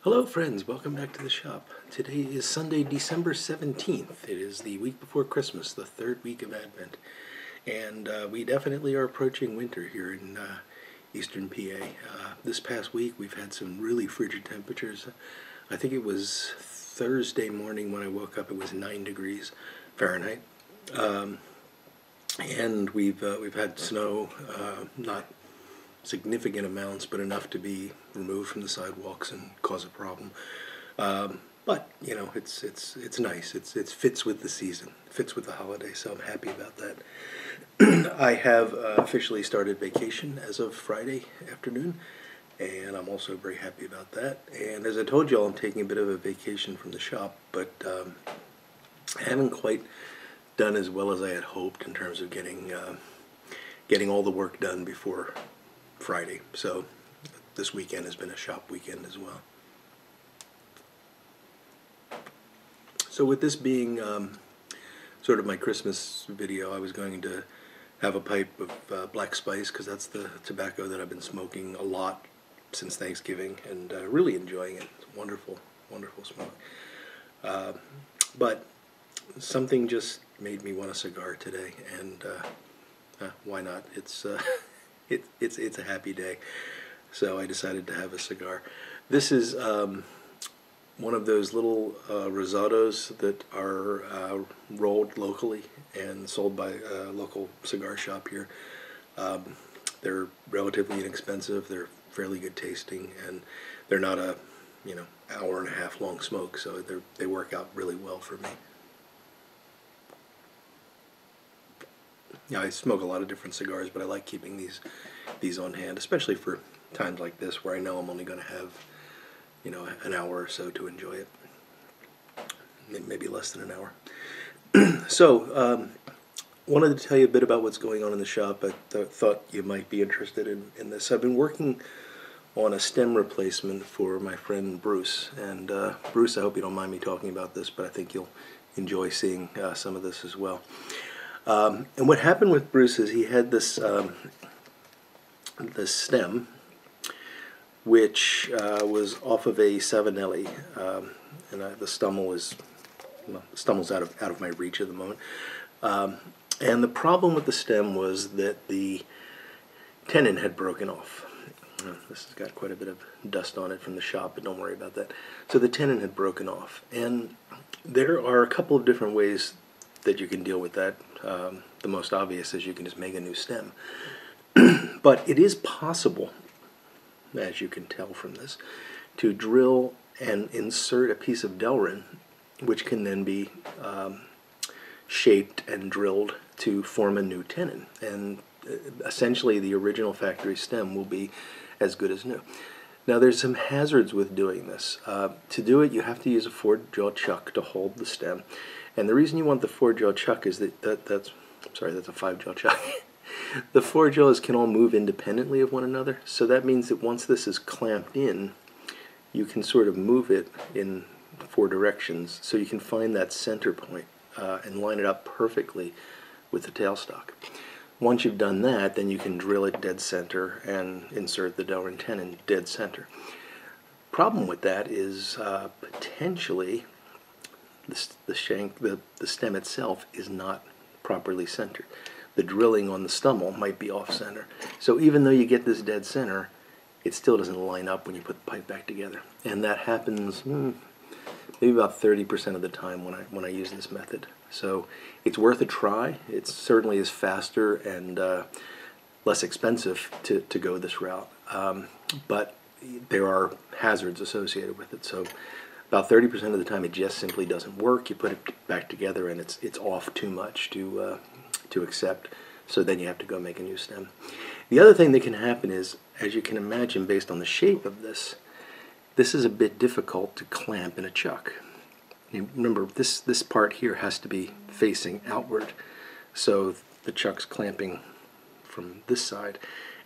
Hello friends, welcome back to the shop. Today is Sunday, December 17th. It is the week before Christmas, the third week of Advent. And we definitely are approaching winter here in eastern PA. This past week we've had some really frigid temperatures. I think it was Thursday morning when I woke up, it was 9 degrees Fahrenheit. And we've had snow, not significant amounts, but enough to be removed from the sidewalks and cause a problem. But you know, it's nice. It fits with the season, fits with the holiday, so I'm happy about that. I have officially started vacation as of Friday afternoon, and I'm also very happy about that. And as I told you all, I'm taking a bit of a vacation from the shop, but I haven't quite done as well as I had hoped in terms of getting all the work done before Friday. So this weekend has been a shop weekend as well. So with this being sort of my Christmas video, I was going to have a pipe of black spice, because that's the tobacco that I've been smoking a lot since Thanksgiving, and really enjoying it. It's wonderful, wonderful smoke. But something just made me want a cigar today, and why not? It's a happy day, so I decided to have a cigar. This is one of those little rosados that are rolled locally and sold by a local cigar shop here. They're relatively inexpensive, they're fairly good tasting, and they're not a hour and a half long smoke, so they work out really well for me. Yeah, I smoke a lot of different cigars, but I like keeping these on hand, especially for times like this where I know I'm only going to have, an hour or so to enjoy it. Maybe less than an hour. So, wanted to tell you a bit about what's going on in the shop. I thought you might be interested in this. I've been working on a stem replacement for my friend Bruce. And Bruce, I hope you don't mind me talking about this, but I think you'll enjoy seeing some of this as well. And what happened with Bruce is he had this stem, which was off of a Savinelli, and the stummel's out of my reach at the moment. And the problem with the stem was that the tenon had broken off. This has got quite a bit of dust on it from the shop, but don't worry about that. So the tenon had broken off, and there are a couple of different ways that you can deal with that. The most obvious is you can just make a new stem. But it is possible, as you can tell from this, to drill and insert a piece of Delrin, which can then be shaped and drilled to form a new tenon. And essentially the original factory stem will be as good as new. Now there's some hazards with doing this. To do it, you have to use a 4-jaw chuck to hold the stem. And the reason you want the 4-jaw chuck is that's a 5-jaw chuck. The 4 jaws can all move independently of one another, so that means that once this is clamped in, you can sort of move it in 4 directions, so you can find that center point and line it up perfectly with the tailstock. Once you've done that, then you can drill it dead center and insert the Delrin tenon dead center. Problem with that is potentially the stem itself is not properly centered. The drilling on the stummel might be off center. So even though you get this dead center, it still doesn't line up when you put the pipe back together. And that happens maybe about 30% of the time when I use this method. So it's worth a try. It certainly is faster and less expensive to go this route. But there are hazards associated with it. So about 30% of the time it just simply doesn't work. You put it back together and it's off too much to accept, so then you have to go make a new stem. The other thing that can happen is, as you can imagine based on the shape of this is a bit difficult to clamp in a chuck. Remember, this part here has to be facing outward, so the chuck's clamping from this side,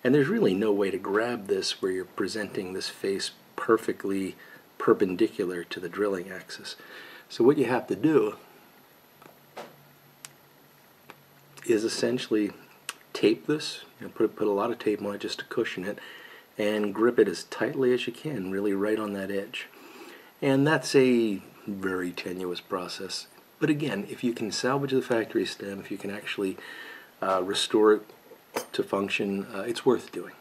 and there's really no way to grab this where you're presenting this face perfectly perpendicular to the drilling axis. So what you have to do is essentially tape this, put a lot of tape on it just to cushion it, and grip it as tightly as you can, really right on that edge. And that's a very tenuous process. But again, if you can salvage the factory stem, if you can actually restore it to function, it's worth doing.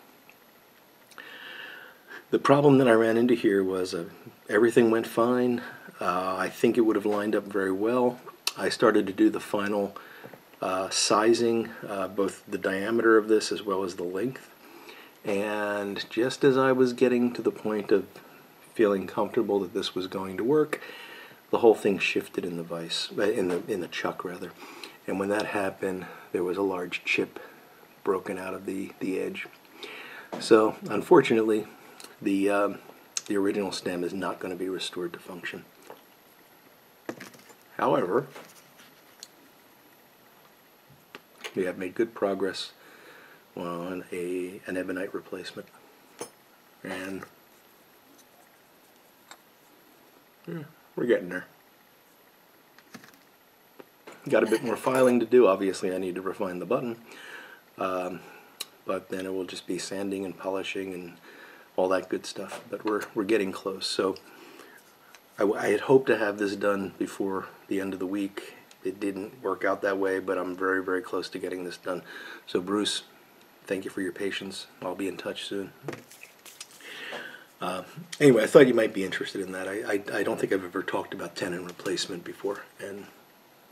The problem that I ran into here was everything went fine. I think it would have lined up very well. I started to do the final sizing, both the diameter of this as well as the length. And just as I was getting to the point of feeling comfortable that this was going to work, the whole thing shifted in the vise, in the chuck rather. And when that happened, there was a large chip broken out of the edge. So unfortunately, the original stem is not going to be restored to function. However, we have made good progress on an ebonite replacement, and we're getting there. Got a bit more filing to do. Obviously, I need to refine the button, but then it will just be sanding and polishing and all that good stuff. But we're getting close. So I had hoped to have this done before the end of the week. It didn't work out that way, but I'm very, very close to getting this done. So Bruce, thank you for your patience. I'll be in touch soon. Anyway, I thought you might be interested in that. I don't think I've ever talked about tenon replacement before, and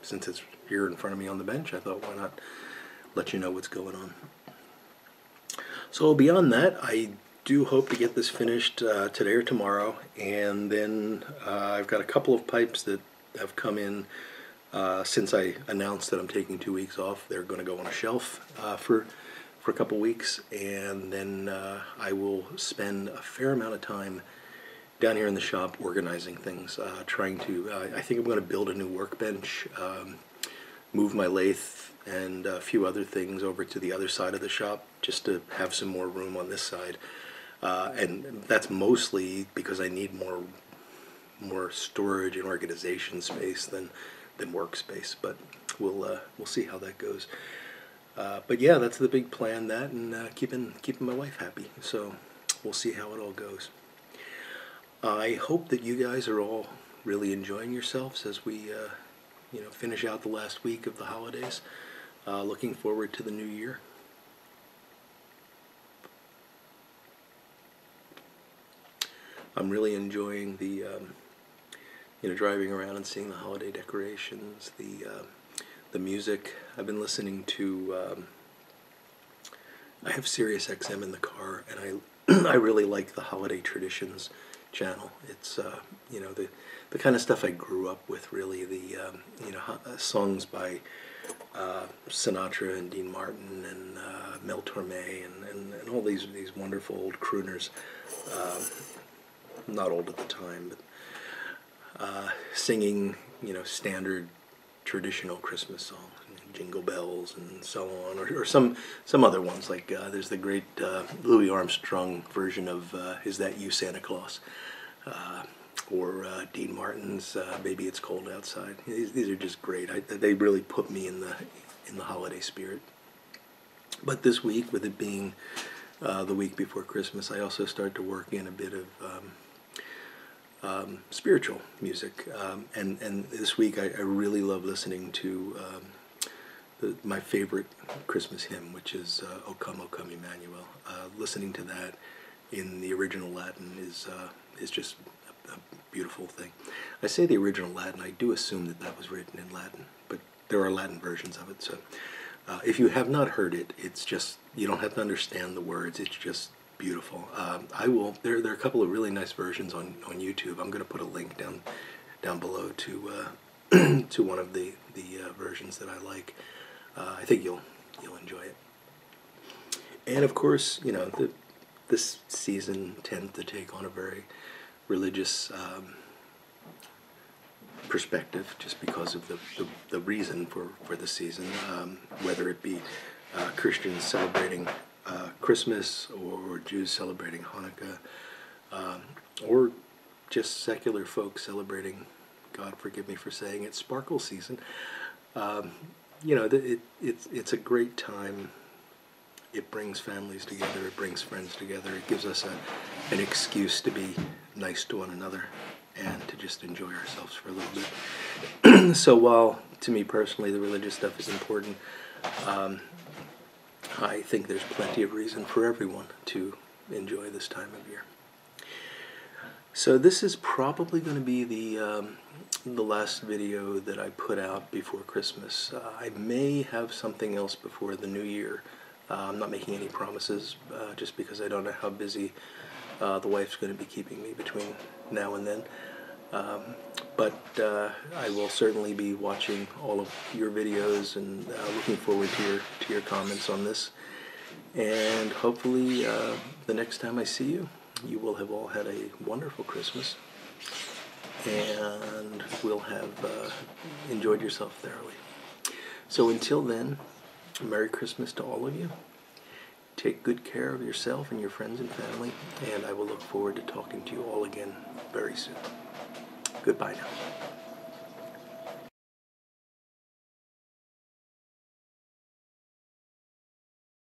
since it's here in front of me on the bench, I thought, why not let you know what's going on. So beyond that, I do hope to get this finished today or tomorrow, and then I've got a couple of pipes that have come in since I announced that I'm taking 2 weeks off. They're going to go on a shelf for a couple weeks, and then I will spend a fair amount of time down here in the shop organizing things, trying to, I think I'm going to build a new workbench, move my lathe and a few other things over to the other side of the shop just to have some more room on this side. And that's mostly because I need more storage and organization space than workspace, but we'll see how that goes. But yeah, that's the big plan, that, and keeping my wife happy. So we'll see how it all goes. I hope that you guys are all really enjoying yourselves as we finish out the last week of the holidays. Looking forward to the new year. I'm really enjoying the driving around and seeing the holiday decorations, the music. I've been listening to, I have Sirius XM in the car, and I really like the Holiday Traditions channel. It's the kind of stuff I grew up with, really. The songs by Sinatra and Dean Martin and Mel Torme and all these wonderful old crooners. Not old at the time, but singing standard traditional Christmas songs, Jingle Bells and so on, or some other ones, like there's the great Louis Armstrong version of Is That You, Santa Claus, or Dean Martin's Baby It's Cold Outside. These are just great. They really put me in the holiday spirit. But this week, with it being the week before Christmas, I also start to work in a bit of spiritual music, and this week I really love listening to my favorite Christmas hymn, which is O Come, Emmanuel. Listening to that in the original Latin is just a beautiful thing. I say the original Latin. I do assume that was written in Latin, but there are Latin versions of it. So if you have not heard it, it's just, you don't have to understand the words. It's just beautiful. There are a couple of really nice versions on YouTube. I'm going to put a link down below to to one of the versions that I like. I think you'll enjoy it. And of course, this season tends to take on a very religious perspective, just because of the reason for the season, whether it be Christians celebrating Christmas, or Jews celebrating Hanukkah, or just secular folks celebrating, God forgive me for saying it, sparkle season. It's a great time. It brings families together. It brings friends together. It gives us an excuse to be nice to one another. and to just enjoy ourselves for a little bit. So while, to me personally, the religious stuff is important, I think there's plenty of reason for everyone to enjoy this time of year. So this is probably going to be the last video that I put out before Christmas. I may have something else before the new year. I'm not making any promises, just because I don't know how busy the wife's going to be keeping me between now and then. But I will certainly be watching all of your videos and looking forward to your comments on this. And hopefully the next time I see you, you will have all had a wonderful Christmas and will have enjoyed yourself thoroughly. So until then, Merry Christmas to all of you. Take good care of yourself and your friends and family, and I will look forward to talking to you all again very soon. Goodbye now.